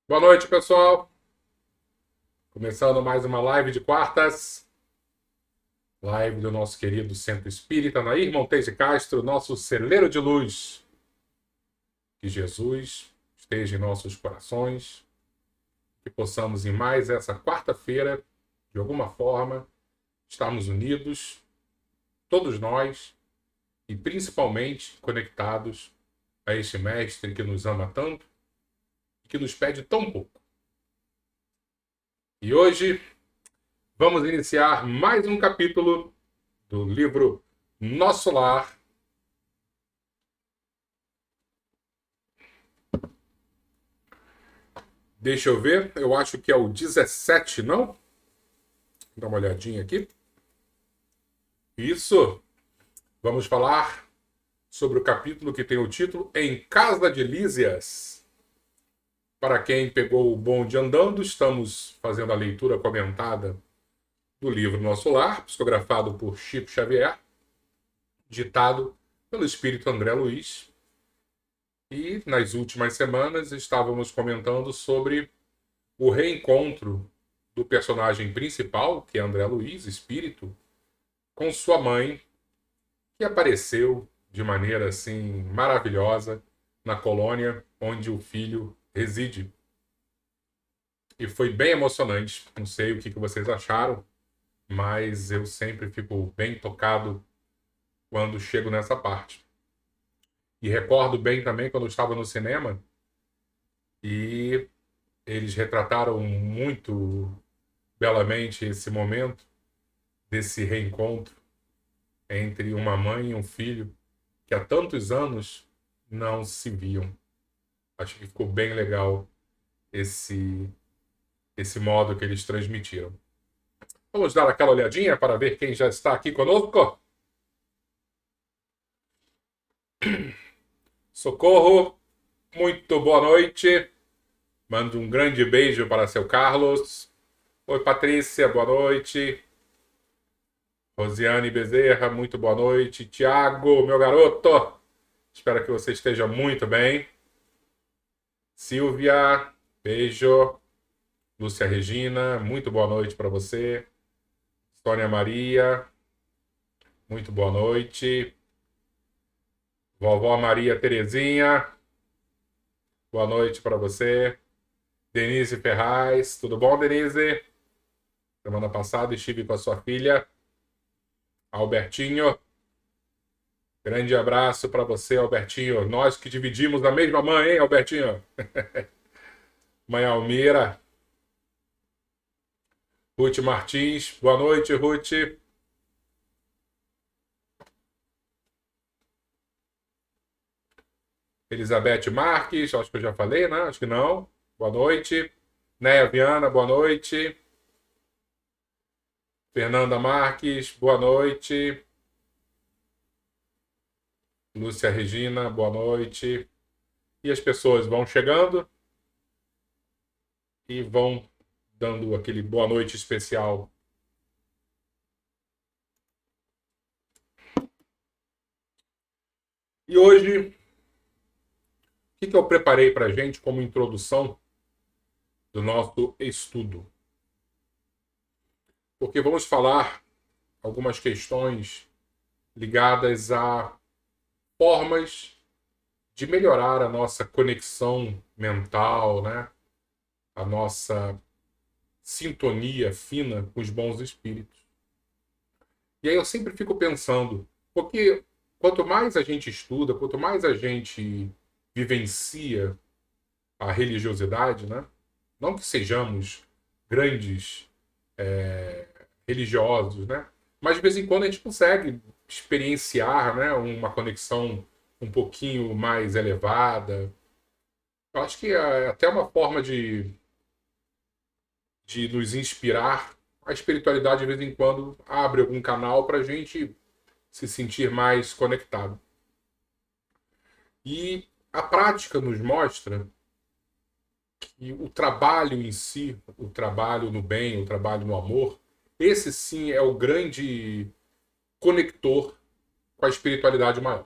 Boa noite, pessoal. Começando mais uma live de quartas. Live do nosso querido Centro Espírita, Nair Montes de Castro, nosso celeiro de luz. Que Jesus esteja em nossos corações. Que possamos, em mais essa quarta-feira, de alguma forma, estarmos unidos, todos nós, e principalmente conectados a este Mestre que nos ama tanto e que nos pede tão pouco. E hoje vamos iniciar mais um capítulo do livro Nosso Lar. Deixa eu ver, eu acho que é o 17, não? Vou dar uma olhadinha aqui. Isso. Vamos falar sobre o capítulo que tem o título Em Casa de Lísias. Para quem pegou o bonde andando, estamos fazendo a leitura comentada do livro Nosso Lar, psicografado por Chico Xavier, ditado pelo espírito André Luiz. E nas últimas semanas estávamos comentando sobre o reencontro do personagem principal, que é André Luiz, espírito, com sua mãe, que apareceu de maneira assim maravilhosa na colônia onde o filho reside. E foi bem emocionante. Não sei o que vocês acharam, mas eu sempre fico bem tocado quando chego nessa parte. E recordo bem também quando eu estava no cinema e eles retrataram muito belamente esse momento desse reencontro entre uma mãe e um filho que há tantos anos não se viam. Acho que ficou bem legal esse modo que eles transmitiram. Vamos dar aquela olhadinha para ver quem já está aqui conosco? Socorro, muito boa noite. Mando um grande beijo para seu Carlos. Oi, Patrícia, boa noite. Rosiane Bezerra, muito boa noite. Tiago, meu garoto, espero que você esteja muito bem. Silvia, beijo. Lúcia Regina, muito boa noite para você. Sônia Maria, muito boa noite. Vovó Maria Terezinha, boa noite para você. Denise Ferraz, tudo bom, Denise? Semana passada estive com a sua filha, Albertinho. Grande abraço para você, Albertinho. Nós que dividimos a mesma mãe, hein, Albertinho? Mãe Almira. Ruth Martins, boa noite, Ruth. Elizabeth Marques, acho que eu já falei, né? Acho que não. Boa noite. Néia Viana, boa noite. Fernanda Marques, boa noite. Lúcia Regina, boa noite. E as pessoas vão chegando e vão dando aquele boa noite especial. E hoje, o que eu preparei para a gente como introdução do nosso estudo? Porque vamos falar algumas questões ligadas a formas de melhorar a nossa conexão mental, né? A nossa sintonia fina com os bons espíritos. E aí eu sempre fico pensando, porque quanto mais a gente estuda, quanto mais a gente vivencia a religiosidade, né? Não que sejamos grandes religiosos, né? Mas de vez em quando a gente consegue experienciar, né, uma conexão um pouquinho mais elevada. Eu acho que é até uma forma de nos inspirar. A espiritualidade, de vez em quando, abre algum canal para a gente se sentir mais conectado. E a prática nos mostra que o trabalho em si, o trabalho no bem, o trabalho no amor, esse sim é o grande conector com a espiritualidade maior.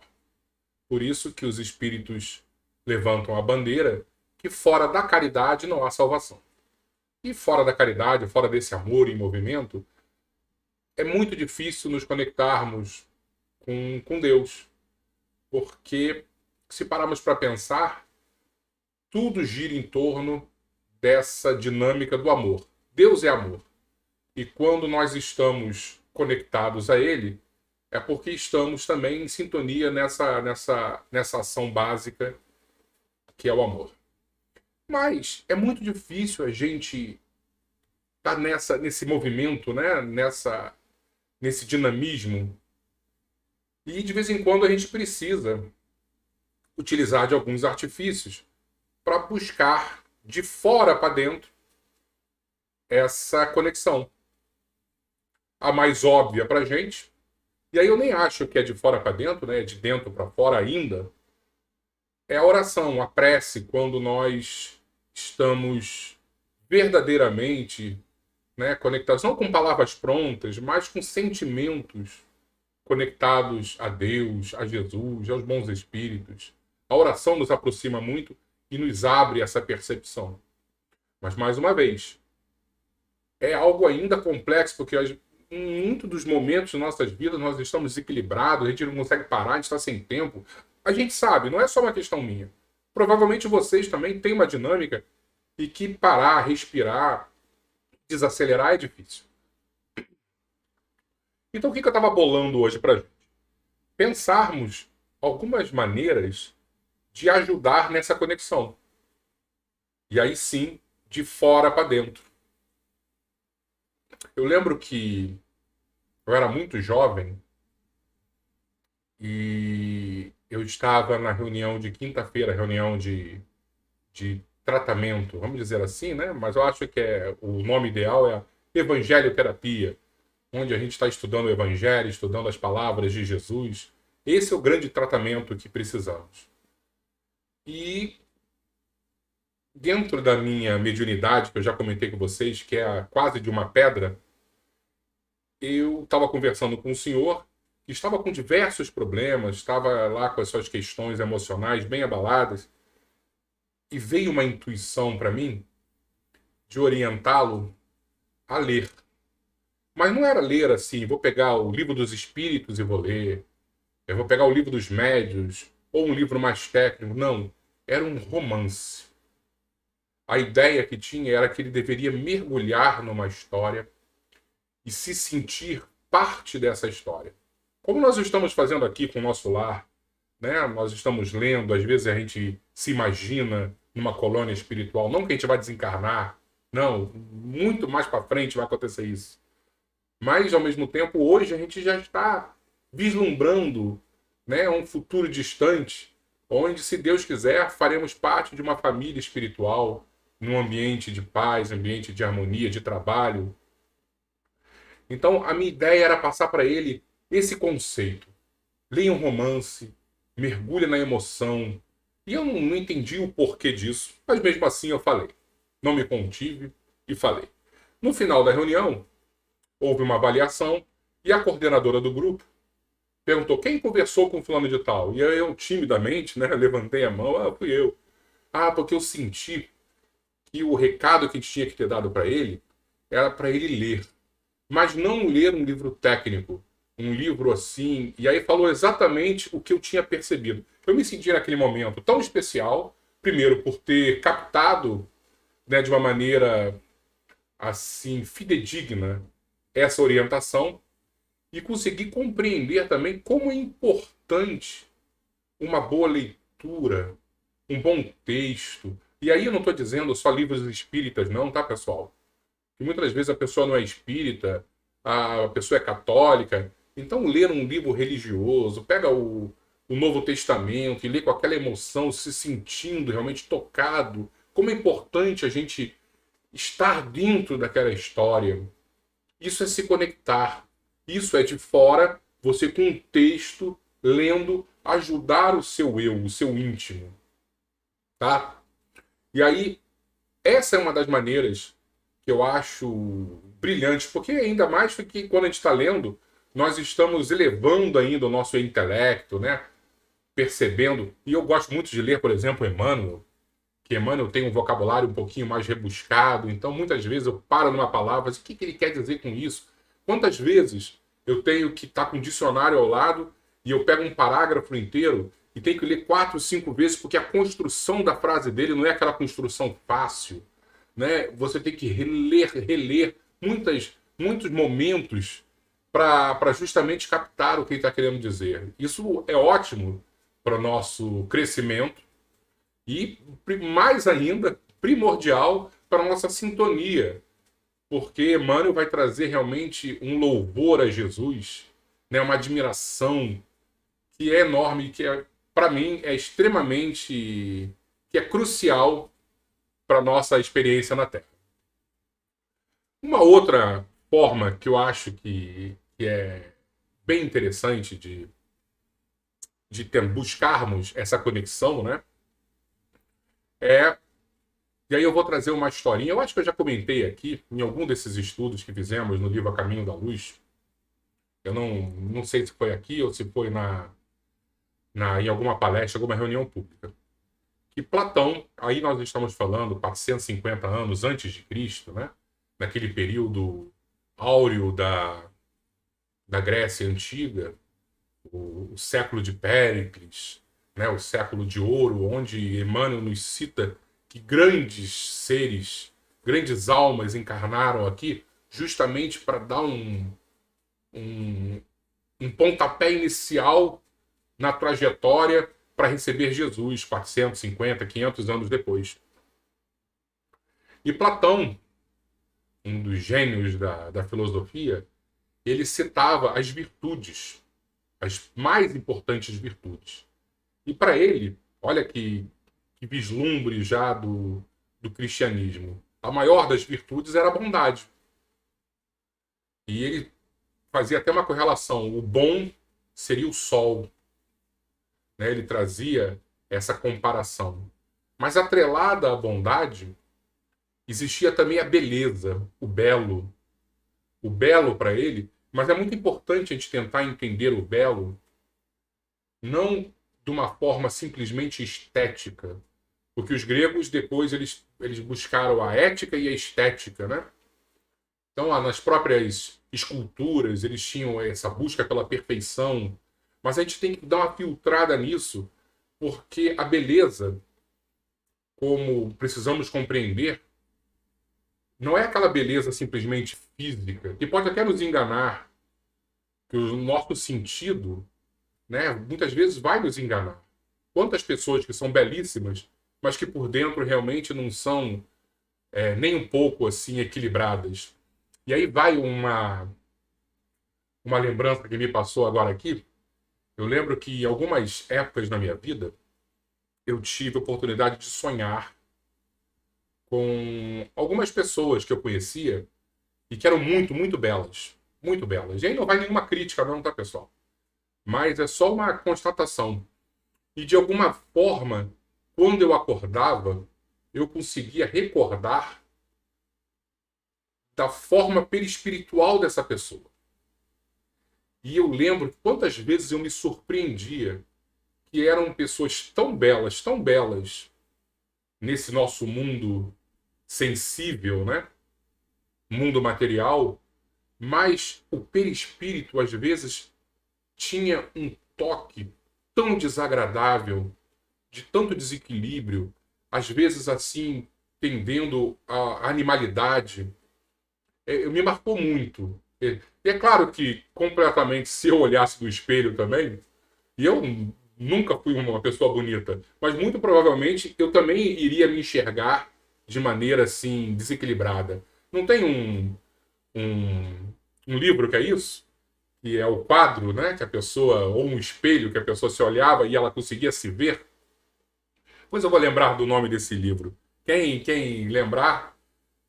Por isso que os espíritos levantam a bandeira que fora da caridade não há salvação. E fora da caridade, fora desse amor em movimento, é muito difícil nos conectarmos com Deus. Porque, se pararmos para pensar, tudo gira em torno dessa dinâmica do amor. Deus é amor. E quando nós estamos conectados a Ele, é porque estamos também em sintonia nessa ação básica que é o amor. Mas é muito difícil a gente estar nesse movimento, né? Nesse dinamismo. E de vez em quando a gente precisa utilizar de alguns artifícios para buscar de fora para dentro essa conexão. A mais óbvia para a gente, e aí eu nem acho que é de fora para dentro, né? É de dentro para fora ainda, é a oração, a prece, quando nós estamos verdadeiramente, né, conectados, não com palavras prontas, mas com sentimentos conectados a Deus, a Jesus, aos bons espíritos. A oração nos aproxima muito e nos abre essa percepção. Mas, mais uma vez, é algo ainda complexo, porque em muitos dos momentos de nossas vidas nós estamos desequilibrados, a gente não consegue parar, a gente está sem tempo. A gente sabe, não é só uma questão minha. Provavelmente vocês também têm uma dinâmica e que parar, respirar, desacelerar é difícil. Então o que eu estava bolando hoje para a gente? Pensarmos algumas maneiras de ajudar nessa conexão. E aí sim, de fora para dentro. Eu lembro que eu era muito jovem e eu estava na reunião de quinta-feira, reunião de tratamento, vamos dizer assim, né? Mas eu acho que o nome ideal é evangelioterapia, onde a gente está estudando o evangelho, estudando as palavras de Jesus. Esse é o grande tratamento que precisamos. E dentro da minha mediunidade, que eu já comentei com vocês, que é quase de uma pedra, eu estava conversando com um senhor que estava com diversos problemas, estava lá com as suas questões emocionais bem abaladas, e veio uma intuição para mim de orientá-lo a ler. Mas não era ler assim, vou pegar o livro dos espíritos e vou ler, eu vou pegar o livro dos médiuns, ou um livro mais técnico. Não, era um romance. A ideia que tinha era que ele deveria mergulhar numa história e se sentir parte dessa história. Como nós estamos fazendo aqui com o nosso lar, né? Nós estamos lendo, às vezes a gente se imagina numa colônia espiritual, não que a gente vai desencarnar, não, muito mais para frente vai acontecer isso. Mas, ao mesmo tempo, hoje a gente já está vislumbrando, né, um futuro distante, onde, se Deus quiser, faremos parte de uma família espiritual, num ambiente de paz, ambiente de harmonia, de trabalho. Então, a minha ideia era passar para ele esse conceito. Leia um romance, mergulha na emoção. E eu não entendi o porquê disso, mas mesmo assim eu falei. Não me contive e falei. No final da reunião, houve uma avaliação e a coordenadora do grupo perguntou quem conversou com o fulano de tal. E eu, timidamente, né, levantei a mão. Fui eu. Porque eu senti que o recado que a gente tinha que ter dado para ele era para ele ler. Mas não ler um livro técnico, um livro assim. E aí falou exatamente o que eu tinha percebido. Eu me senti naquele momento tão especial, primeiro por ter captado, né, de uma maneira assim fidedigna essa orientação e consegui compreender também como é importante uma boa leitura, um bom texto. E aí eu não estou dizendo só livros espíritas não, tá, pessoal? Que muitas vezes a pessoa não é espírita, a pessoa é católica. Então ler um livro religioso, pega o Novo Testamento e lê com aquela emoção, se sentindo realmente tocado. Como é importante a gente estar dentro daquela história. Isso é se conectar. Isso é de fora, você com um texto, lendo, ajudar o seu eu, o seu íntimo. Tá? E aí, essa é uma das maneiras que eu acho brilhante, porque ainda mais que quando a gente está lendo, nós estamos elevando ainda o nosso intelecto, né? Percebendo. E eu gosto muito de ler, por exemplo, Emmanuel. que Emmanuel tem um vocabulário um pouquinho mais rebuscado, então muitas vezes eu paro numa palavra, o que ele quer dizer com isso? Quantas vezes eu tenho que estar com um dicionário ao lado e eu pego um parágrafo inteiro e tenho que ler 4, 5 vezes, porque a construção da frase dele não é aquela construção fácil, né? Você tem que reler muitos momentos para justamente captar o que ele está querendo dizer. Isso é ótimo para o nosso crescimento e, mais ainda, primordial para a nossa sintonia, porque Emmanuel vai trazer realmente um louvor a Jesus, né? Uma admiração que é enorme, que para mim é extremamente, que é crucial para a nossa experiência na Terra. Uma outra forma que eu acho que é bem interessante de buscarmos essa conexão, né? E aí eu vou trazer uma historinha. Eu acho que eu já comentei aqui, em algum desses estudos que fizemos no livro A Caminho da Luz. Eu não sei se foi aqui ou se foi em alguma palestra, alguma reunião pública. Que Platão, aí nós estamos falando 450 anos antes de Cristo, né? Naquele período áureo da Grécia Antiga, o século de Péricles, né? O século de ouro, onde Emmanuel nos cita que grandes seres, grandes almas encarnaram aqui justamente para dar um pontapé inicial na trajetória para receber Jesus 450, 500 anos depois. E Platão, um dos gênios da filosofia, ele citava as virtudes, as mais importantes virtudes. E para ele, olha que vislumbre já do cristianismo, a maior das virtudes era a bondade. E ele fazia até uma correlação. O bom seria o sol. Né? Ele trazia essa comparação. Mas atrelada à bondade, existia também a beleza, o belo. O belo para ele, mas é muito importante a gente tentar entender o belo não de uma forma simplesmente estética, porque os gregos depois eles buscaram a ética e a estética, né? Então, nas próprias esculturas, eles tinham essa busca pela perfeição, mas a gente tem que dar uma filtrada nisso, porque a beleza, como precisamos compreender, não é aquela beleza simplesmente física, que pode até nos enganar, que o nosso sentido, né, muitas vezes vai nos enganar. Quantas pessoas que são belíssimas, mas que por dentro realmente não são nem um pouco assim equilibradas. E aí vai uma lembrança que me passou agora aqui. Eu lembro que em algumas épocas na minha vida, eu tive a oportunidade de sonhar com algumas pessoas que eu conhecia e que eram muito, muito belas. Muito belas. E aí não vai nenhuma crítica não, tá, pessoal? Mas é só uma constatação. E de alguma forma, quando eu acordava, eu conseguia recordar da forma perispiritual dessa pessoa. E eu lembro quantas vezes eu me surpreendia que eram pessoas tão belas, nesse nosso mundo sensível, né? Mundo material, mas o perispírito, às vezes, tinha um toque tão desagradável, de tanto desequilíbrio, às vezes assim, tendendo à animalidade. Me marcou muito. E é claro que, completamente, se eu olhasse no espelho também, e eu nunca fui uma pessoa bonita, mas muito provavelmente eu também iria me enxergar de maneira assim, desequilibrada. Não tem um, um livro que é isso? Que é o quadro, né? Que a pessoa, ou um espelho que a pessoa se olhava e ela conseguia se ver. Pois eu vou lembrar do nome desse livro. Quem lembrar,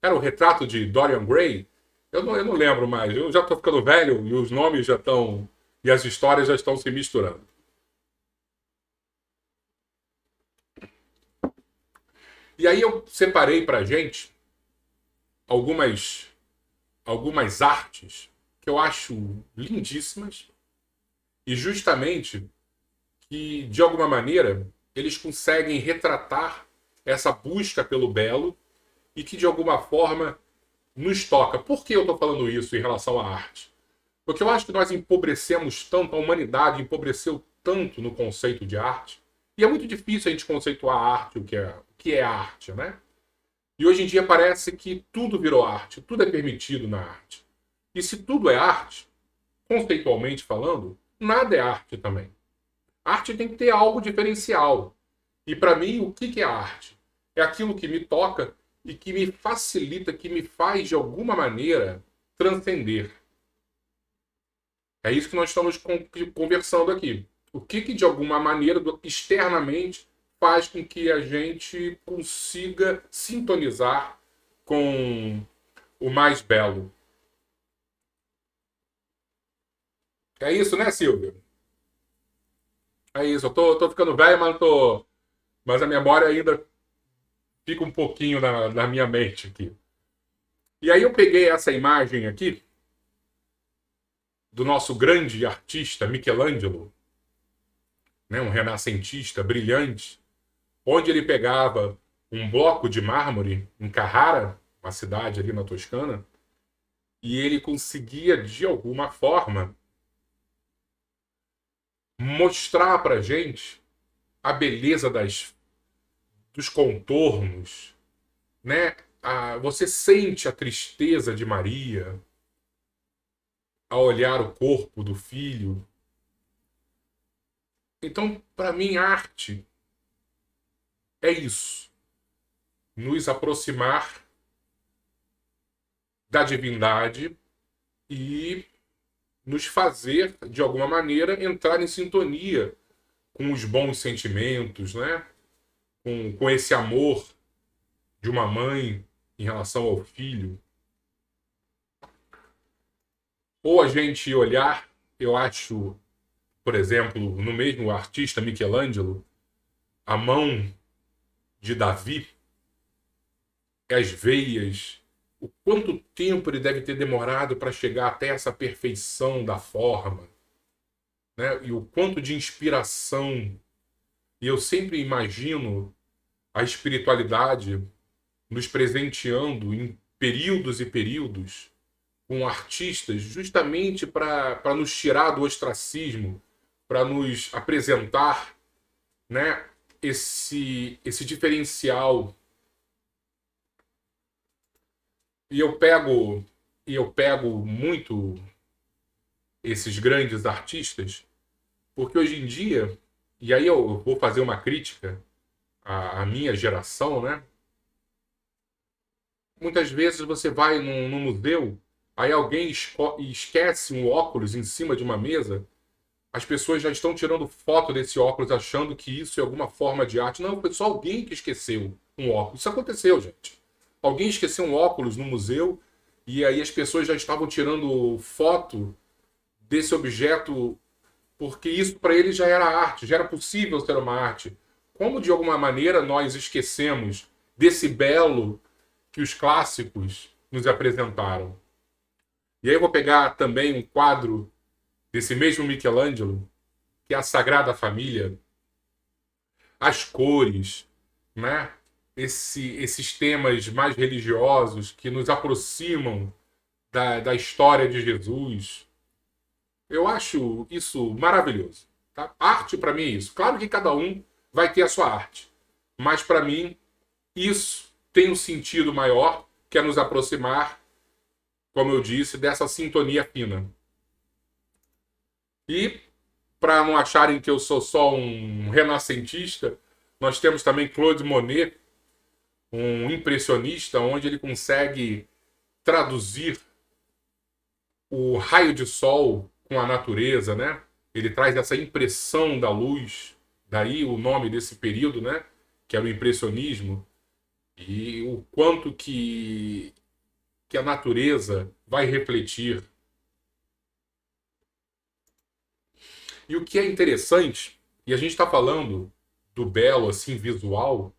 era o Retrato de Dorian Gray. Eu não lembro mais. Eu já estou ficando velho e os nomes já estão. E as histórias já estão se misturando. E aí eu separei para gente algumas, algumas artes que eu acho lindíssimas e justamente que, de alguma maneira, eles conseguem retratar essa busca pelo belo e que de alguma forma nos toca. Por que eu estou falando isso em relação à arte? Porque eu acho que nós empobrecemos tanto, a humanidade empobreceu tanto no conceito de arte, e é muito difícil a gente conceituar a arte, o que é arte, né? E hoje em dia parece que tudo virou arte, tudo é permitido na arte. E se tudo é arte, conceitualmente falando, nada é arte também. A arte tem que ter algo diferencial. E para mim, o que é arte? É aquilo que me toca e que me facilita, que me faz de alguma maneira transcender. É isso que nós estamos conversando aqui. O que de alguma maneira, externamente, faz com que a gente consiga sintonizar com o mais belo. É isso, né, Silvia? É isso. Eu tô ficando velho, mas a memória ainda fica um pouquinho na minha mente aqui. E aí eu peguei essa imagem aqui do nosso grande artista Michelangelo, né, um renascentista brilhante, onde ele pegava um bloco de mármore em Carrara, uma cidade ali na Toscana, e ele conseguia, de alguma forma, mostrar para gente a beleza dos contornos, né? Você sente a tristeza de Maria ao olhar o corpo do filho. Então, para mim, arte é isso. Nos aproximar da divindade e nos fazer, de alguma maneira, entrar em sintonia com os bons sentimentos, né? Com esse amor de uma mãe em relação ao filho. Ou a gente olhar, eu acho, por exemplo, no mesmo artista Michelangelo, a mão de Davi, as veias, o quanto tempo ele deve ter demorado para chegar até essa perfeição da forma, né? E o quanto de inspiração. E eu sempre imagino a espiritualidade nos presenteando em períodos e períodos com artistas justamente para nos tirar do ostracismo, para nos apresentar, né, esse diferencial. E eu pego muito esses grandes artistas, porque hoje em dia, e aí eu vou fazer uma crítica à minha geração, né? Muitas vezes você vai num museu, aí alguém esquece um óculos em cima de uma mesa, as pessoas já estão tirando foto desse óculos achando que isso é alguma forma de arte. Não, foi só alguém que esqueceu um óculos. Isso aconteceu, gente. Alguém esqueceu um óculos no museu e aí as pessoas já estavam tirando foto desse objeto porque isso para eles já era arte, já era possível ser uma arte. Como de alguma maneira nós esquecemos desse belo que os clássicos nos apresentaram. E aí eu vou pegar também um quadro desse mesmo Michelangelo, que é a Sagrada Família, as cores, né? Esses temas mais religiosos que nos aproximam da história de Jesus. Eu acho isso maravilhoso. Tá? Arte para mim é isso. Claro que cada um vai ter a sua arte, mas para mim isso tem um sentido maior que é nos aproximar, como eu disse, dessa sintonia fina. E para não acharem que eu sou só um renascentista, nós temos também Claude Monet, um impressionista, onde ele consegue traduzir o raio de sol com a natureza, né? Ele traz essa impressão da luz, daí o nome desse período, né? Que era o impressionismo, e o quanto que a natureza vai refletir. E o que é interessante, e a gente está falando do belo assim visual,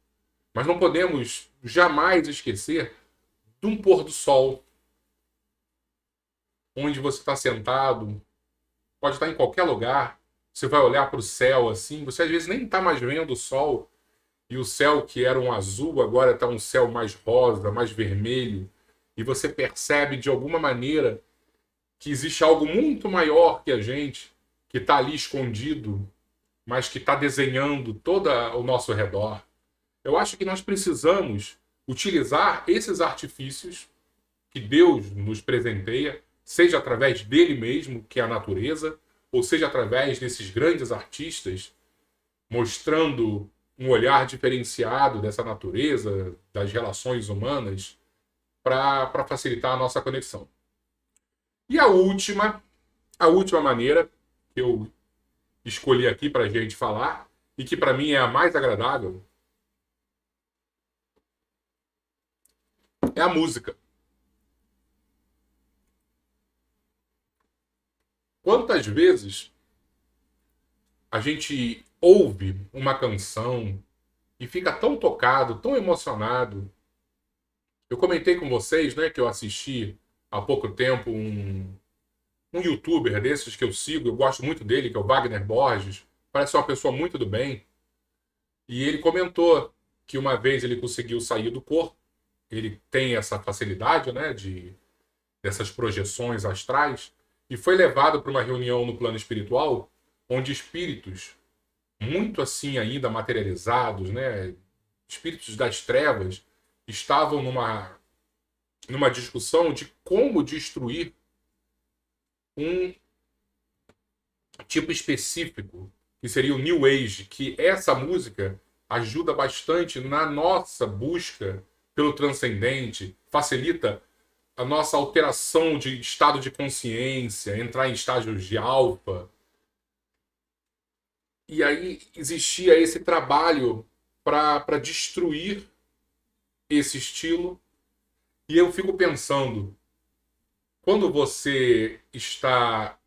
mas não podemos jamais esquecer de um pôr do sol, onde você está sentado, pode estar em qualquer lugar, você vai olhar para o céu assim, você às vezes nem está mais vendo o sol, e o céu que era um azul agora está um céu mais rosa, mais vermelho, e você percebe de alguma maneira que existe algo muito maior que a gente, que está ali escondido, mas que está desenhando todo o nosso redor. Eu acho que nós precisamos utilizar esses artifícios que Deus nos presenteia, seja através dele mesmo, que é a natureza, ou seja através desses grandes artistas, mostrando um olhar diferenciado dessa natureza, das relações humanas, para facilitar a nossa conexão. E a última maneira que eu escolhi aqui para a gente falar, e que para mim é a mais agradável, é a música. Quantas vezes a gente ouve uma canção e fica tão tocado, tão emocionado? Eu comentei com vocês, né, que eu assisti há pouco tempo um youtuber desses que eu sigo, eu gosto muito dele, que é o Wagner Borges, parece uma pessoa muito do bem, e ele comentou que uma vez ele conseguiu sair do corpo, ele tem essa facilidade, né, dessas projeções astrais, e foi levado para uma reunião no plano espiritual, onde espíritos muito assim ainda materializados, né, espíritos das trevas, estavam numa discussão de como destruir um tipo específico, que seria o New Age, que essa música ajuda bastante na nossa busca pelo transcendente, facilita a nossa alteração de estado de consciência, entrar em estágios de alfa. E aí existia esse trabalho para destruir esse estilo. E eu fico pensando, quando você está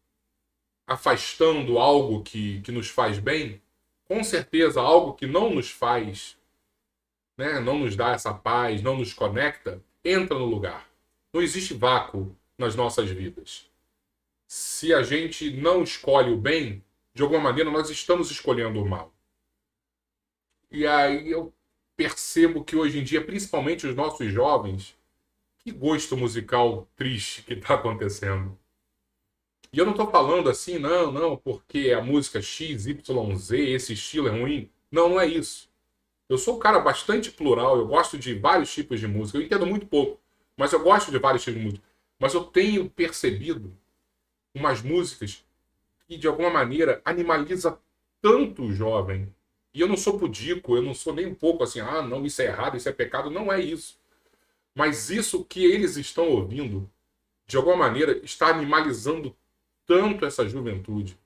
afastando algo que nos faz bem, com certeza algo que não nos faz, né, não nos dá essa paz, não nos conecta, entra no lugar. Não existe vácuo nas nossas vidas. Se a gente não escolhe o bem, de alguma maneira nós estamos escolhendo o mal. E aí eu percebo que hoje em dia, principalmente os nossos jovens, que gosto musical triste que está acontecendo. E eu não estou falando assim, não, porque a música X, Y, Z, esse estilo é ruim. Não, não é isso. Eu sou um cara bastante plural, eu gosto de vários tipos de música. Eu entendo muito pouco, mas eu gosto de vários tipos de música. Mas eu tenho percebido umas músicas que, de alguma maneira, animaliza tanto o jovem. E eu não sou pudico, eu não sou nem um pouco assim, não, isso é errado, isso é pecado. Não é isso. Mas isso que eles estão ouvindo, de alguma maneira, está animalizando tanto essa juventude.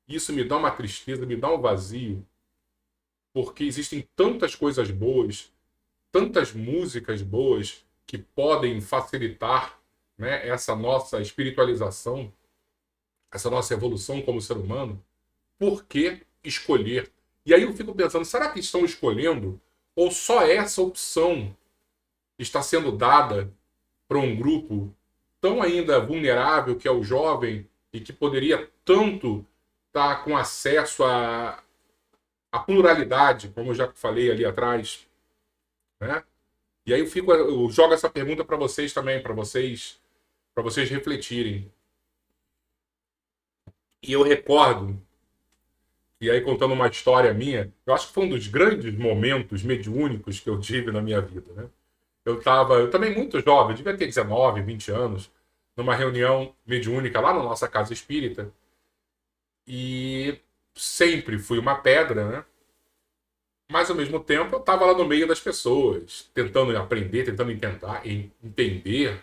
Isso me dá uma tristeza, me dá um vazio, porque existem tantas coisas boas, tantas músicas boas que podem facilitar, né, essa nossa espiritualização, essa nossa evolução como ser humano. Por que escolher? E aí eu fico pensando, será que estão escolhendo ou só essa opção está sendo dada para um grupo tão ainda vulnerável que é o jovem e que poderia tanto estar com acesso à pluralidade, como eu já falei ali atrás, né? E aí eu jogo essa pergunta para vocês também, para vocês refletirem. E eu recordo, e aí contando uma história minha, eu acho que foi um dos grandes momentos mediúnicos que eu tive na minha vida, né? Eu também muito jovem, devia ter 19, 20 anos, numa reunião mediúnica lá na nossa casa espírita. E sempre fui uma pedra, né? Mas ao mesmo tempo eu estava lá no meio das pessoas, tentando aprender, tentando entender.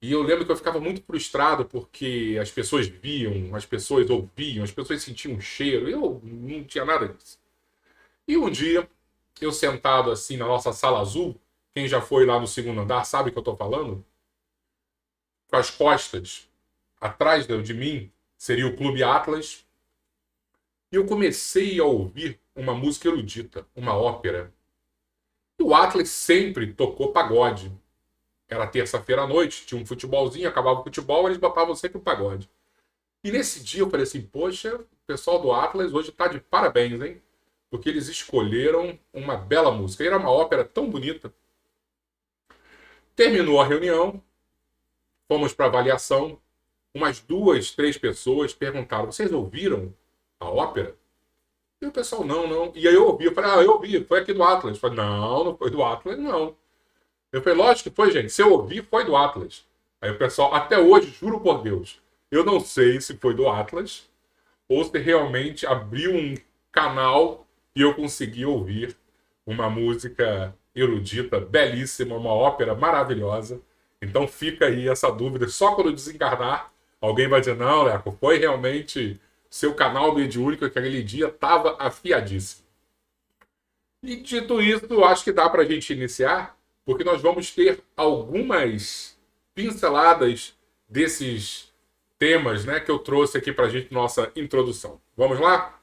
E eu lembro que eu ficava muito frustrado porque as pessoas viam, as pessoas ouviam, as pessoas sentiam um cheiro. Eu não tinha nada disso. E um dia, eu sentado assim na nossa sala azul, quem já foi lá no segundo andar sabe o que eu estou falando? Com as costas atrás de mim seria o Clube Atlas. E eu comecei a ouvir uma música erudita, uma ópera. E o Atlas sempre tocou pagode. Era terça-feira à noite, tinha um futebolzinho, acabava o futebol, eles botavam sempre o pagode. E nesse dia eu falei assim, poxa, o pessoal do Atlas hoje está de parabéns, hein? porque eles escolheram uma bela música. Era uma ópera tão bonita. Terminou a reunião, fomos para avaliação. Umas 2, 3 pessoas perguntaram: vocês ouviram a ópera? E o pessoal, não, não. E aí eu ouvi, eu falei, eu ouvi, foi aqui do Atlas. Eu falei, não, não foi do Atlas, não. Eu falei, lógico que foi, gente. Se eu ouvi, foi do Atlas. Aí o pessoal, até hoje, juro por Deus, eu não sei se foi do Atlas ou se realmente abriu um canal e eu consegui ouvir uma música erudita, belíssima, uma ópera maravilhosa. Então fica aí essa dúvida. Só quando desencarnar, alguém vai dizer, não, Leco, foi realmente seu canal mediúnico que aquele dia estava afiadíssimo. E dito isso, acho que dá para a gente iniciar, porque nós vamos ter algumas pinceladas desses temas, né, que eu trouxe aqui para a gente nossa introdução. Vamos lá?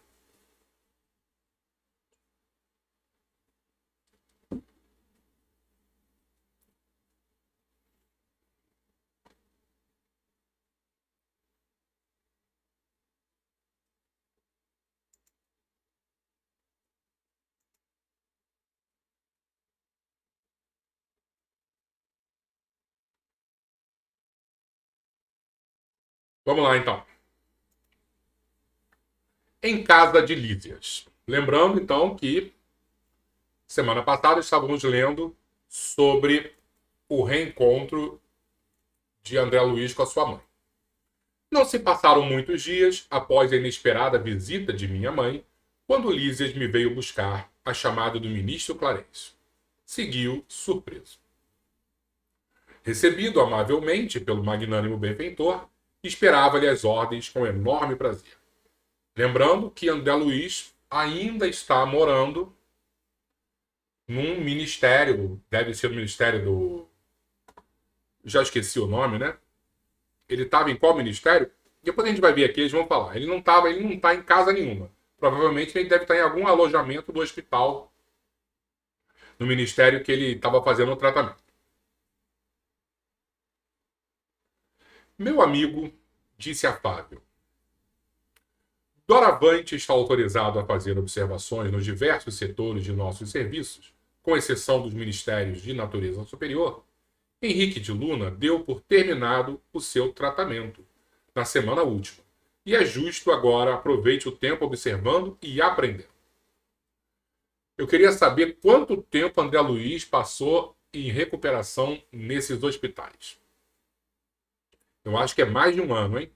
Vamos lá, então. Em casa de Lísias. Lembrando, então, que semana passada estávamos lendo sobre o reencontro de André Luiz com a sua mãe. Não se passaram muitos dias após a inesperada visita de minha mãe, quando Lísias me veio buscar a chamada do ministro Clarencio. Seguiu surpreso. Recebido amavelmente pelo magnânimo benfeitor, esperava-lhe as ordens com enorme prazer. Lembrando que André Luiz ainda está morando num ministério, deve ser o ministério do... Já esqueci o nome, né? Ele estava em qual ministério? Depois a gente vai ver aqui, eles vão falar. Ele não está em casa nenhuma. Provavelmente ele deve estar em algum alojamento do hospital, no ministério que ele estava fazendo o tratamento. Meu amigo disse afável. Doravante está autorizado a fazer observações nos diversos setores de nossos serviços, com exceção dos ministérios de natureza superior. Henrique de Luna deu por terminado o seu tratamento na semana última, e é justo agora aproveite o tempo observando e aprendendo. Eu queria saber quanto tempo André Luiz passou em recuperação nesses hospitais. Eu acho que é mais de um ano, hein?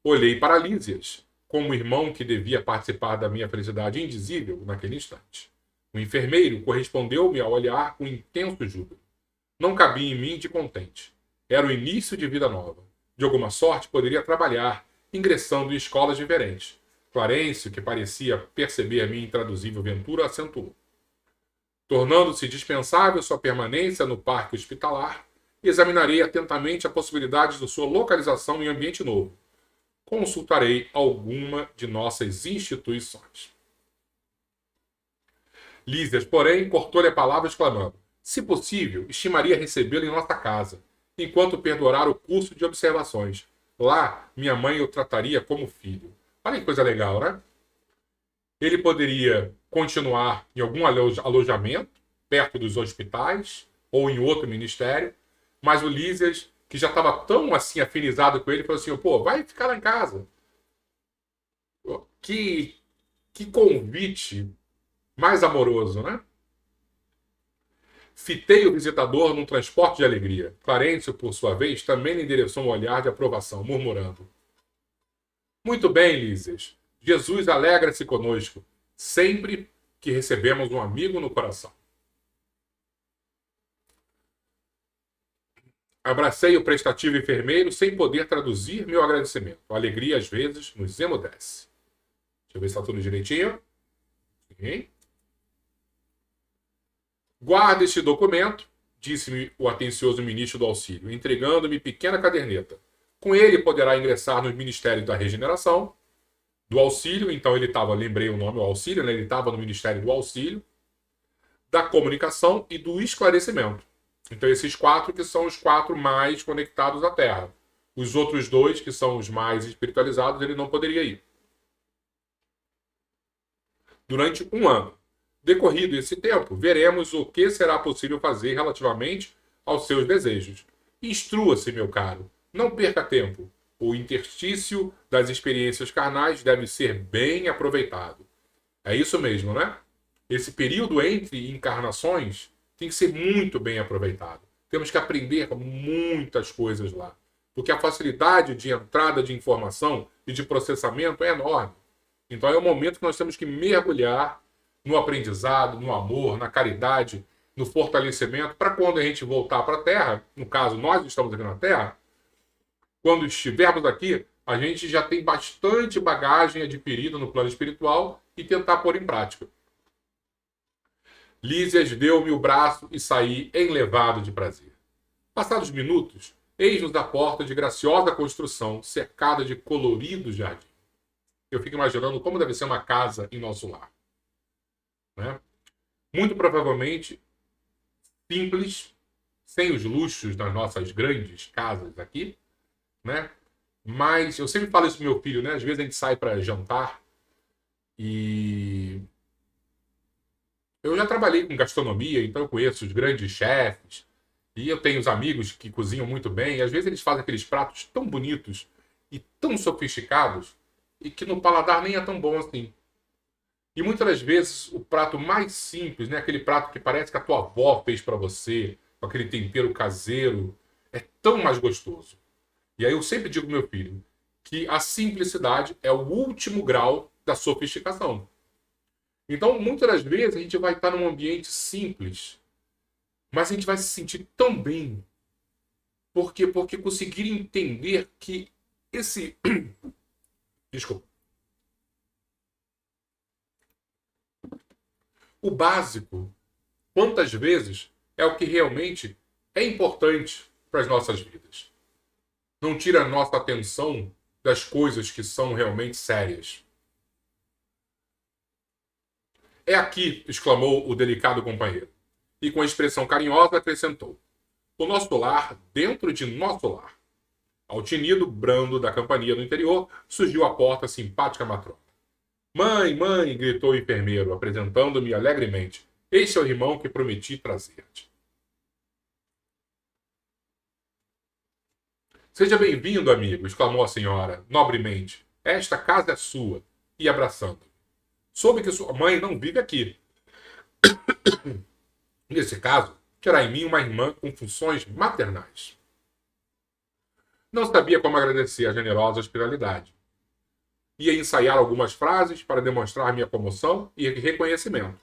Olhei para Lísias, como irmão que devia participar da minha felicidade indizível naquele instante. O enfermeiro correspondeu-me ao olhar com intenso júbilo. Não cabia em mim de contente. Era o início de vida nova. De alguma sorte, poderia trabalhar, ingressando em escolas diferentes. Clarencio, que parecia perceber a minha intraduzível ventura, acentuou. Tornando-se dispensável sua permanência no parque hospitalar, examinarei atentamente a possibilidade de sua localização em ambiente novo. Consultarei alguma de nossas instituições. Lísias, porém, cortou-lhe a palavra exclamando: se possível, estimaria recebê-lo em nossa casa, enquanto perdurar o curso de observações. Lá, minha mãe o trataria como filho. Olha que coisa legal, né? Ele poderia continuar em algum alojamento, perto dos hospitais, ou em outro ministério, mas o Lísias, que já estava tão assim afinizado com ele, falou assim: pô, vai ficar lá em casa. Que convite mais amoroso, né? Fitei o visitador num transporte de alegria. Clarencio, por sua vez, também lhe endereçou um olhar de aprovação, murmurando: muito bem, Lísias. Jesus alegra-se conosco, sempre que recebemos um amigo no coração. Abracei o prestativo enfermeiro sem poder traduzir meu agradecimento. A alegria, às vezes, nos emudece. Deixa eu ver se está tudo direitinho. Sim. Guarde este documento, disse-me o atencioso ministro do auxílio, entregando-me pequena caderneta. Com ele poderá ingressar nos ministérios da regeneração, do auxílio, então ele estava, lembrei o nome, o auxílio, né? Ele estava no ministério do auxílio, da comunicação e do esclarecimento. Então esses 4 que são os 4 mais conectados à Terra. Os outros 2, que são os mais espiritualizados, ele não poderia ir. durante um ano. Decorrido esse tempo, veremos o que será possível fazer relativamente aos seus desejos. Instrua-se, meu caro. Não perca tempo. O interstício das experiências carnais deve ser bem aproveitado. É isso mesmo, né? Esse período entre encarnações tem que ser muito bem aproveitado. Temos que aprender muitas coisas lá. Porque a facilidade de entrada de informação e de processamento é enorme. Então é o momento que nós temos que mergulhar no aprendizado, no amor, na caridade, no fortalecimento, para quando a gente voltar para a Terra, no caso nós estamos aqui na Terra, quando estivermos aqui, a gente já tem bastante bagagem adquirida no plano espiritual e tentar pôr em prática. Lísias deu-me o braço e saí enlevado de prazer. Passados minutos, eis-nos à porta de graciosa construção, cercada de coloridos jardins. Eu fico imaginando como deve ser uma casa em nosso lar. Né? Muito provavelmente simples, sem os luxos das nossas grandes casas aqui, né? Mas eu sempre falo isso pro meu filho, né? Às vezes a gente sai para jantar e eu já trabalhei com gastronomia, então eu conheço os grandes chefes e eu tenho os amigos que cozinham muito bem. E às vezes eles fazem aqueles pratos tão bonitos e tão sofisticados e que no paladar nem é tão bom assim. E muitas das vezes o prato mais simples, né, aquele prato que parece que a tua avó fez para você, com aquele tempero caseiro, é tão mais gostoso. E aí eu sempre digo pro meu filho que a simplicidade é o último grau da sofisticação. Então, muitas das vezes a gente vai estar num ambiente simples, mas a gente vai se sentir tão bem. Por quê? Porque conseguir entender que esse... Desculpa. O básico, quantas vezes, é o que realmente é importante para as nossas vidas. Não tira a nossa atenção das coisas que são realmente sérias. É aqui, exclamou o delicado companheiro. E com expressão carinhosa acrescentou. O nosso lar dentro de nosso lar. Ao tinido brando da campainha do interior, surgiu à porta a simpática matrona. Mãe, mãe, gritou o enfermeiro, apresentando-me alegremente. Este é o irmão que prometi trazer-te. Seja bem-vindo, amigo, exclamou a senhora, nobremente. Esta casa é sua. E abraçando-me. Soube que sua mãe não vive aqui. Nesse caso, terá em mim uma irmã com funções maternais. Não sabia como agradecer a generosa hospitalidade. Ia ensaiar algumas frases para demonstrar minha comoção e reconhecimento.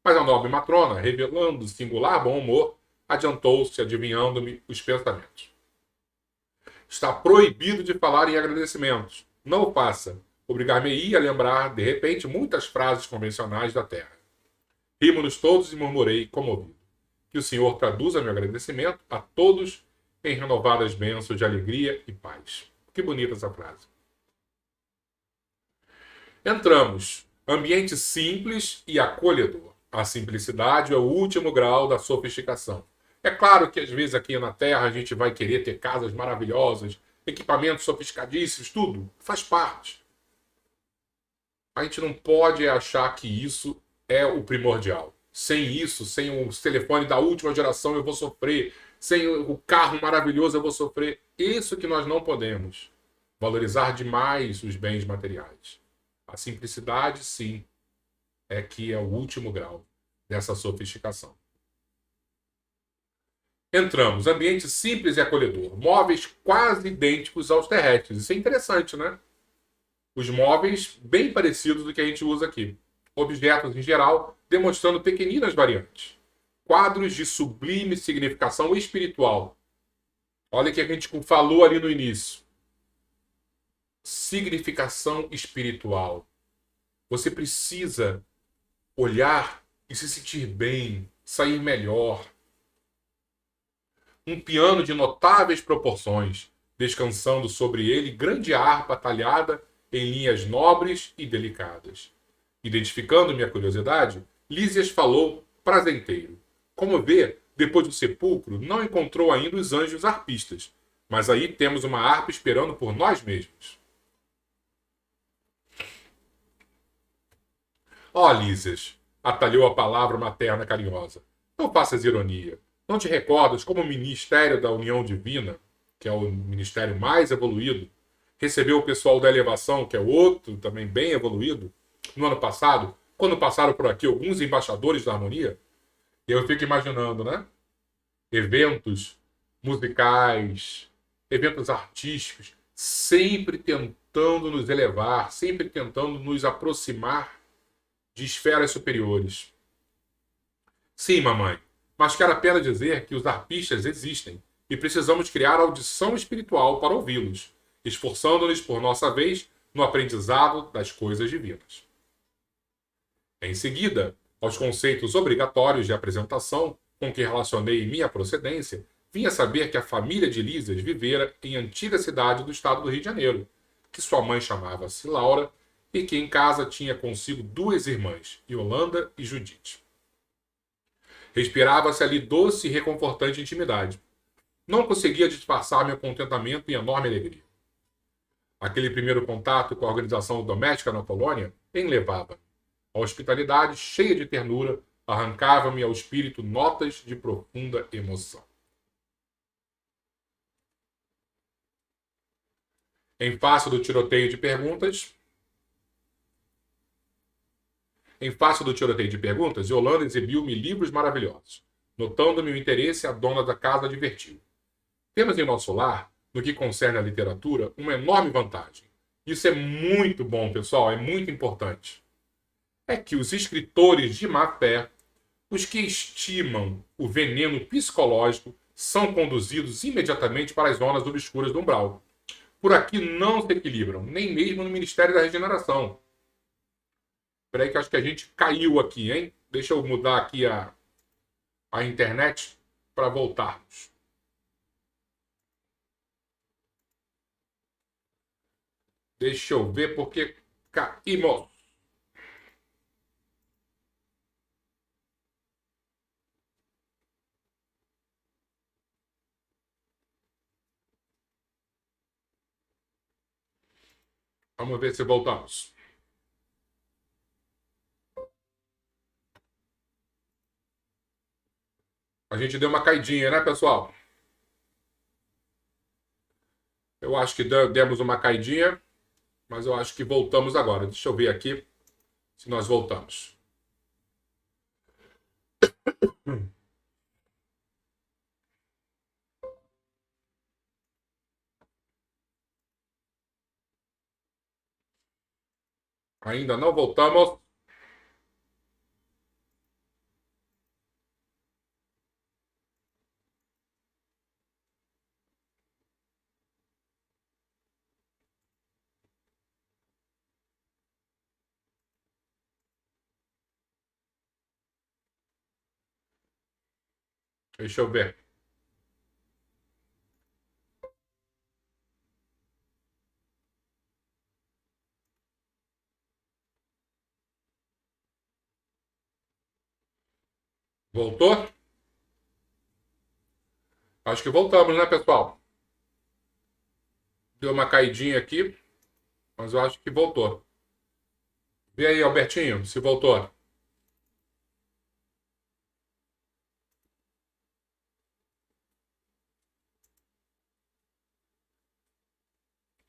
Mas a nobre matrona, revelando singular bom humor, adiantou-se, adivinhando-me os pensamentos. Está proibido de falar em agradecimentos. Não o faça. Obrigar-me-ia a lembrar, de repente, muitas frases convencionais da terra. Rimo-nos todos e murmurei, comovido. Que o Senhor traduza meu agradecimento a todos em renovadas bênçãos de alegria e paz. Que bonita essa frase. Entramos. Ambiente simples e acolhedor. A simplicidade é o último grau da sofisticação. É claro que às vezes aqui na Terra a gente vai querer ter casas maravilhosas, equipamentos sofisticadíssimos, tudo. Faz parte. A gente não pode achar que isso é o primordial. Sem isso, sem o telefone da última geração eu vou sofrer. Sem o carro maravilhoso eu vou sofrer. Isso que nós não podemos. Valorizar demais os bens materiais. A simplicidade, sim, é que é o último grau dessa sofisticação. Entramos. Ambiente simples e acolhedor. Móveis quase idênticos aos terrestres. Isso é interessante, né? Os móveis bem parecidos do que a gente usa aqui. Objetos em geral, demonstrando pequeninas variantes. Quadros de sublime significação espiritual. Olha o que a gente falou ali no início. Significação espiritual. Você precisa olhar e se sentir bem, sair melhor. Um piano de notáveis proporções, descansando sobre ele grande harpa talhada em linhas nobres e delicadas. Identificando minha curiosidade, Lísias falou prazenteiro. Como vê, depois do sepulcro, não encontrou ainda os anjos harpistas, mas aí temos uma harpa esperando por nós mesmos. Ó, Lísias, atalhou a palavra materna carinhosa, não faças ironia. Não te recordas como o Ministério da União Divina, que é o ministério mais evoluído, recebeu o pessoal da elevação, que é outro também bem evoluído, no ano passado, quando passaram por aqui alguns embaixadores da harmonia? E eu fico imaginando, né? Eventos musicais, eventos artísticos, sempre tentando nos elevar, sempre tentando nos aproximar de esferas superiores. Sim, mamãe, mas quero apenas dizer que os arpistas existem e precisamos criar audição espiritual para ouvi-los, esforçando-nos por nossa vez no aprendizado das coisas divinas. Em seguida, aos conceitos obrigatórios de apresentação com que relacionei minha procedência, vim a saber que a família de Lísias vivera em antiga cidade do estado do Rio de Janeiro, que sua mãe chamava-se Laura e que em casa tinha consigo duas irmãs, Yolanda e Judite. Respirava-se ali doce e reconfortante intimidade. Não conseguia disfarçar meu contentamento e enorme alegria. Aquele primeiro contato com a organização doméstica na colônia enlevava. A hospitalidade, cheia de ternura, arrancava-me ao espírito notas de profunda emoção. Em face do tiroteio de perguntas, Yolanda exibiu-me livros maravilhosos. Notando-me o interesse, a dona da casa advertiu. Temos em nosso lar, no que concerne à literatura, uma enorme vantagem. Isso é muito bom, pessoal, é muito importante. É que os escritores de má fé, os que estimam o veneno psicológico, são conduzidos imediatamente para as zonas obscuras do umbral. Por aqui não se equilibram, nem mesmo no Ministério da Regeneração. Espera aí que acho que a gente caiu aqui, hein? Deixa eu mudar aqui a internet para voltarmos. Deixa eu ver porque caímos. Vamos ver se voltamos. A gente deu uma caidinha, né, pessoal? Eu acho que demos uma caidinha, mas eu acho que voltamos agora. Deixa eu ver aqui se nós voltamos. Ainda não voltamos. Deixa eu ver. Voltou? Acho que voltamos, né, pessoal? Deu uma caidinha aqui, mas eu acho que voltou. Vê aí, Albertinho, se voltou.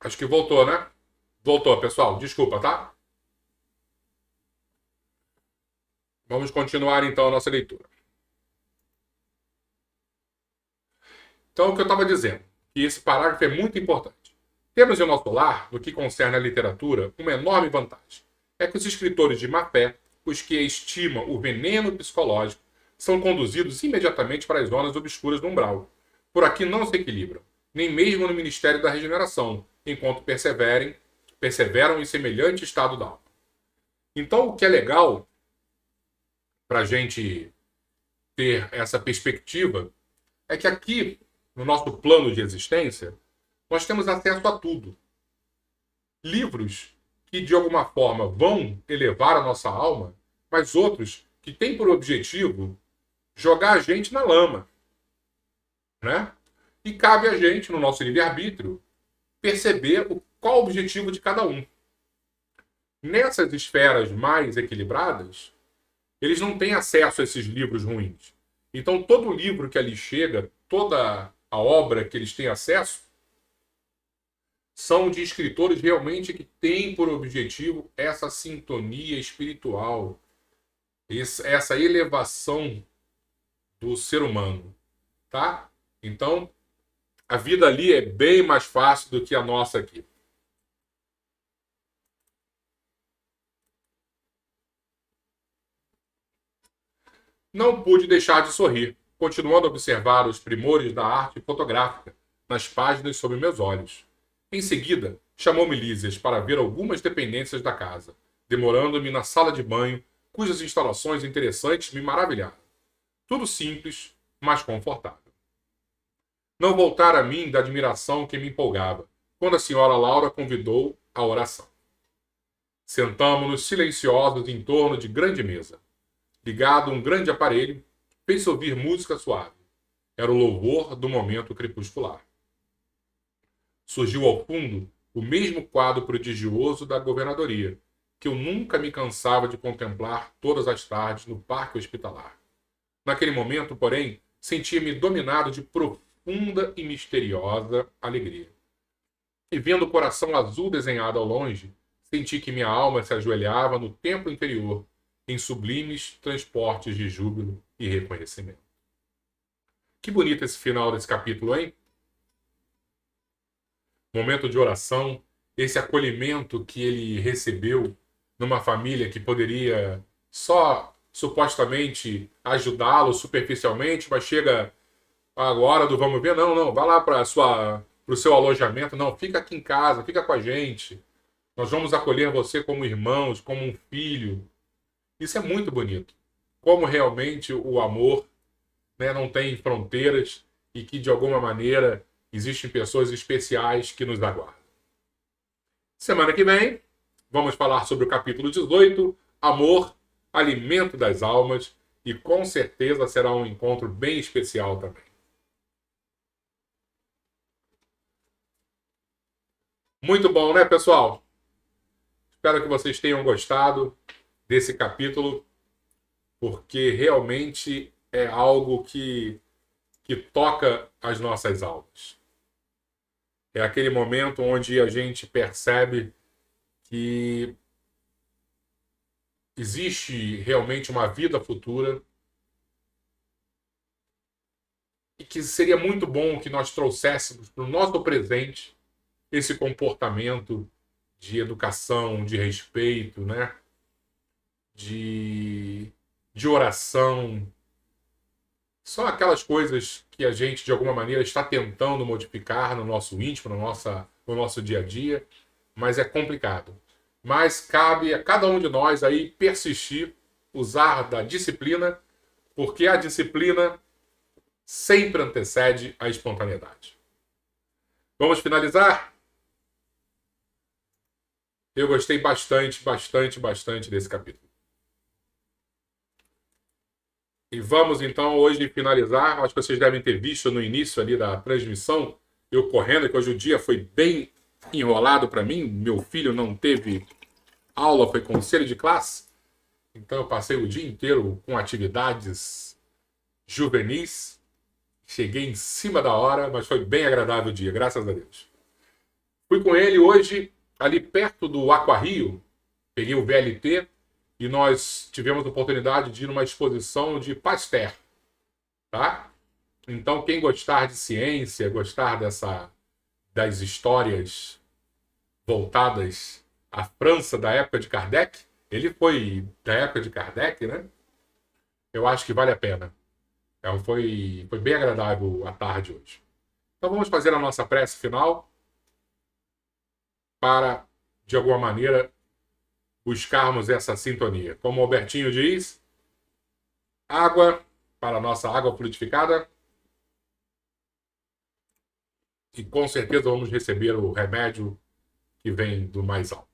Acho que voltou, né? Voltou, pessoal. Desculpa, tá? Vamos continuar então a nossa leitura. Então, o que eu estava dizendo, que esse parágrafo é muito importante. Temos em nosso lar, no que concerne à literatura, uma enorme vantagem. É que os escritores de má fé, os que estimam o veneno psicológico, são conduzidos imediatamente para as zonas obscuras do umbral. Por aqui não se equilibram, nem mesmo no Ministério da Regeneração, enquanto perseveram em semelhante estado da alma. Então, o que é legal para a gente ter essa perspectiva é que aqui, no nosso plano de existência, nós temos acesso a tudo. Livros que, de alguma forma, vão elevar a nossa alma, mas outros que têm por objetivo jogar a gente na lama. Né? E cabe a gente, no nosso livre-arbítrio, perceber qual o objetivo de cada um. Nessas esferas mais equilibradas, eles não têm acesso a esses livros ruins. Então, todo livro que ali chega, toda a obra que eles têm acesso, são de escritores realmente que têm por objetivo essa sintonia espiritual, essa elevação do ser humano, tá? Então, a vida ali é bem mais fácil do que a nossa aqui. Não pude deixar de sorrir, continuando a observar os primores da arte fotográfica nas páginas sob meus olhos. Em seguida, chamou-me Lísias para ver algumas dependências da casa, demorando-me na sala de banho, cujas instalações interessantes me maravilharam. Tudo simples, mas confortável. Não voltara a mim da admiração que me empolgava, quando a senhora Laura convidou à oração. Sentamo-nos silenciosos em torno de grande mesa. Ligado um grande aparelho, fez ouvir música suave. Era o louvor do momento crepuscular. Surgiu ao fundo o mesmo quadro prodigioso da governadoria, que eu nunca me cansava de contemplar todas as tardes no parque hospitalar. Naquele momento, porém, sentia-me dominado de profunda e misteriosa alegria. E vendo o coração azul desenhado ao longe, senti que minha alma se ajoelhava no templo interior, em sublimes transportes de júbilo e reconhecimento. Que bonito esse final desse capítulo, hein? Momento de oração, esse acolhimento que ele recebeu numa família que poderia só supostamente ajudá-lo superficialmente, mas chega agora do vamos ver, não, vá lá para o seu alojamento, não, fica aqui em casa, fica com a gente, nós vamos acolher você como irmãos, como um filho. Isso é muito bonito. Como realmente o amor, né, não tem fronteiras e que, de alguma maneira, existem pessoas especiais que nos aguardam. Semana que vem, vamos falar sobre o capítulo 18, Amor, Alimento das Almas, e com certeza será um encontro bem especial também. Muito bom, né, pessoal? Espero que vocês tenham gostado desse capítulo, porque realmente é algo que toca as nossas almas. É aquele momento onde a gente percebe que existe realmente uma vida futura e que seria muito bom que nós trouxéssemos para o nosso presente esse comportamento de educação, de respeito, né? de oração. São aquelas coisas que a gente, de alguma maneira, está tentando modificar no nosso íntimo, no nosso dia a dia, mas é complicado. Mas cabe a cada um de nós aí persistir, usar da disciplina, porque a disciplina sempre antecede a espontaneidade. Vamos finalizar? Eu gostei bastante desse capítulo. E vamos então hoje finalizar. Acho que vocês devem ter visto no início ali da transmissão, eu correndo, que hoje o dia foi bem enrolado para mim. Meu filho não teve aula, foi conselho de classe. Então eu passei o dia inteiro com atividades juvenis. Cheguei em cima da hora, mas foi bem agradável o dia, graças a Deus. Fui com ele hoje, ali perto do Aquarrio, peguei o VLT, e nós tivemos a oportunidade de ir numa exposição de Pasteur, tá? Então, quem gostar de ciência, gostar das histórias voltadas à França da época de Kardec, ele foi da época de Kardec, né? Eu acho que vale a pena. Então, foi bem agradável a tarde hoje. Então, vamos fazer a nossa prece final para, de alguma maneira, buscarmos essa sintonia. Como o Albertinho diz, água para a nossa água fluidificada. E com certeza vamos receber o remédio que vem do mais alto.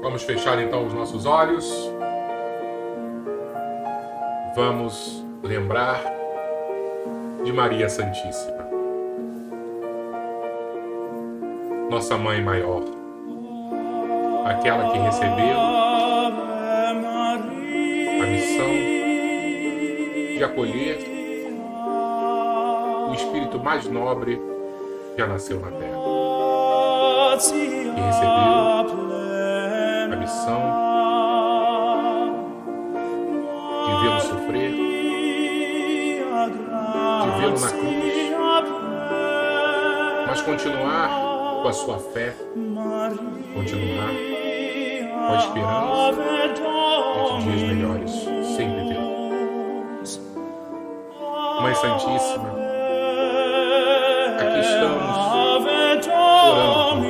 Vamos fechar então os nossos olhos. Vamos lembrar de Maria Santíssima. nossa mãe maior, aquela que recebeu a missão de acolher o espírito mais nobre que já nasceu na Terra, que recebeu a missão de vê-lo sofrer, de vê-lo na cruz, mas continuar com a sua fé, continuar com a esperança de que dias melhores sempre terão. Mãe Santíssima, aqui estamos orando por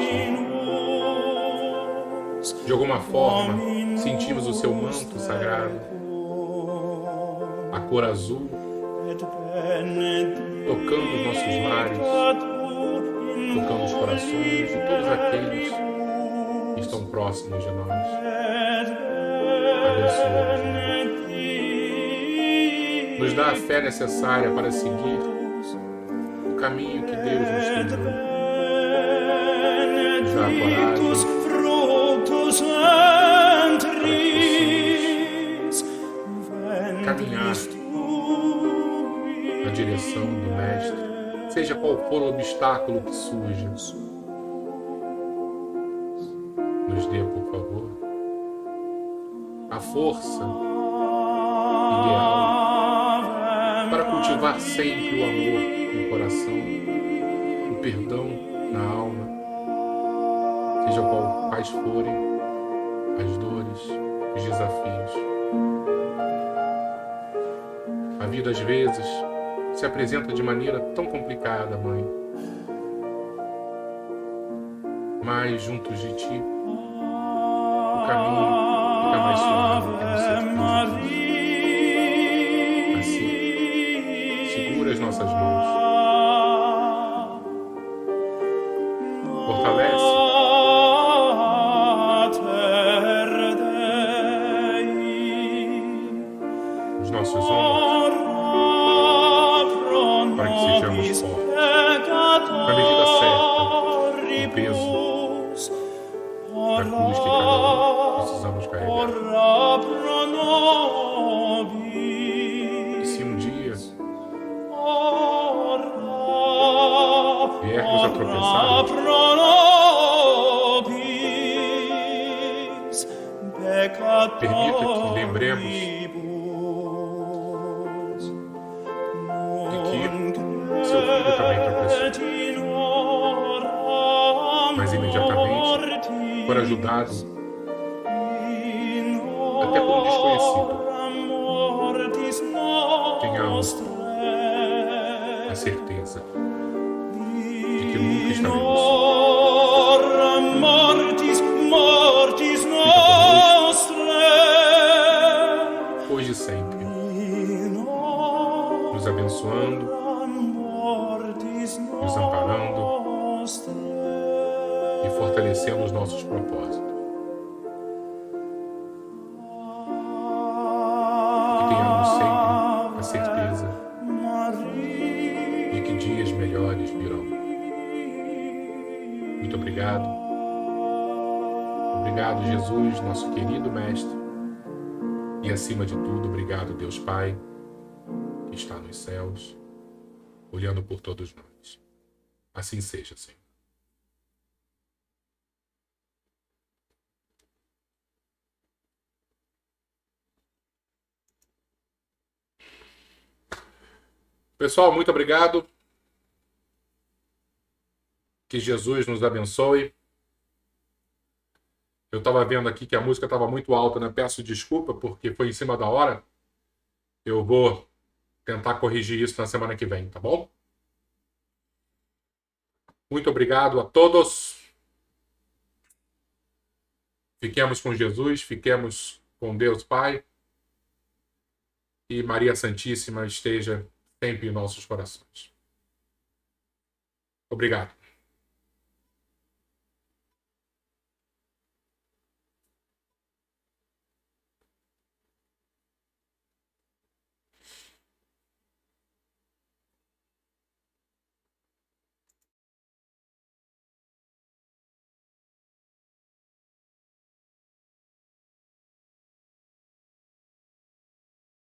ti. De alguma forma, sentimos o seu manto sagrado, a cor azul, tocando os nossos lares, tocando os corações de todos aqueles que estão próximos de nós. Abençoa-nos, nos dá a fé necessária para seguir o caminho que Deus nos trilhou. Nos dá a coragem para que possamos caminhar na direção do Mestre, seja qual for o obstáculo que surja. Nos dê, por favor, a força ideal para cultivar sempre o amor no coração, o perdão na alma, seja quais forem as dores, os desafios. A vida, às vezes, se apresenta de maneira tão complicada, Mãe. Mas juntos de Ti, o caminho fica mais suave, temos certeza disso. Assim, segura as nossas mãos. Fortalece os nossos ombros para que sejamos fortes, na medida certa, o peso da cruz que cada um precisamos carregar. E se um dia viermos a tropeçar, permita que lembremos de que seu filho também tropeçou, mas imediatamente for ajudado até por um desconhecido. Tenhamos a certeza de que nunca estaremos. Hoje e sempre, nos abençoando, nos amparando e fortalecendo os nossos propósitos. Que tenhamos sempre a certeza de que dias melhores virão. Muito obrigado. Obrigado, Jesus, nosso querido Mestre. E acima de tudo, obrigado, Deus Pai, que está nos céus, olhando por todos nós. Assim seja, Senhor. Pessoal, muito obrigado. Que Jesus nos abençoe. Eu estava vendo aqui que a música estava muito alta, né? Peço desculpa porque foi em cima da hora. Eu vou tentar corrigir isso na semana que vem, tá bom? Muito obrigado a todos. Fiquemos com Jesus, fiquemos com Deus Pai. E Maria Santíssima esteja sempre em nossos corações. Obrigado.